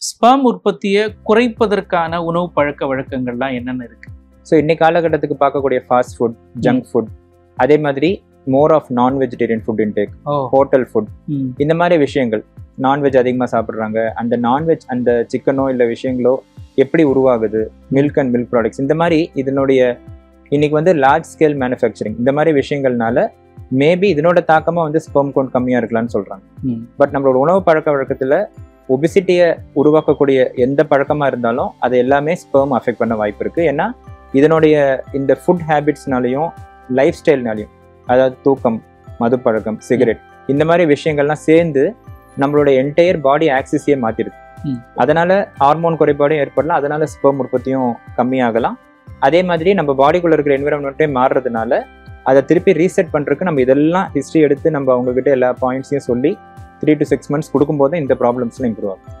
Sperm உற்பத்தியை குறைப்பதற்கான உணவு பழக்க வழக்கங்கள்லாம் என்னென்ன இருக்கு? ஸோ இன்னைக்கு காலகட்டத்துக்கு பார்க்கக்கூடிய ஃபாஸ்ட் ஃபுட், ஜங்க் ஃபுட், அதே மாதிரி மோர் ஆஃப் நான் vegetarian food intake, hotel food, இந்த மாதிரி விஷயங்கள். நான்வெஜ் அதிகமாக சாப்பிட்றாங்க. அந்த நான்வெஜ் அந்த சிக்கனோ இல்லை விஷயங்களோ எப்படி உருவாகுது, மில்க் அண்ட் மில்க் ப்ராடக்ட்ஸ், இந்த மாதிரி இதனுடைய இன்னைக்கு வந்து லார்ஜ் ஸ்கேல் மேனுஃபேக்சரிங், இந்த மாதிரி விஷயங்கள்னால மேபி இதனோட தாக்கமாக வந்து ஸ்பெர்ம் கவுண்ட் கம்மியாக இருக்கலாம்னு சொல்கிறாங்க. பட் நம்மளோட உணவு பழக்க வழக்கத்தில் ஒபிசிட்டியை உருவாக்கக்கூடிய எந்த பழக்கமாக இருந்தாலும் அது எல்லாமே ஸ்பெர்ம் அஃபெக்ட் பண்ண வாய்ப்பு இருக்குது. ஏன்னா இதனுடைய இந்த ஃபுட் ஹேபிட்ஸ்னாலையும் லைஃப் ஸ்டைல்னாலையும், அதாவது தூக்கம், மது பழக்கம், சிகரெட், இந்த மாதிரி விஷயங்கள்லாம் சேர்ந்து நம்மளோட என்டையர் பாடி ஆக்சிஸையே மாற்றிடுது. அதனால ஹார்மோன் குறைபாடும் ஏற்படலாம், அதனால ஸ்பெர்ம் உற்பத்தியும் கம்மியாகலாம். அதே மாதிரி நம்ம பாடிக்குள்ள இருக்கிற என்விரான்மெண்ட்டே மாறுறதுனால அதை திருப்பி ரீசெட் பண்ணுறதுக்கு நம்ம இதெல்லாம் ஹிஸ்ட்ரி எடுத்து நம்ம அவங்ககிட்ட எல்லா பாயிண்ட்ஸையும் சொல்லி 3 to 6 months கொடுக்கும்போது இந்த ப்ராப்ளம்ஸ்லாம் இம்ப்ரூவ் ஆகும்.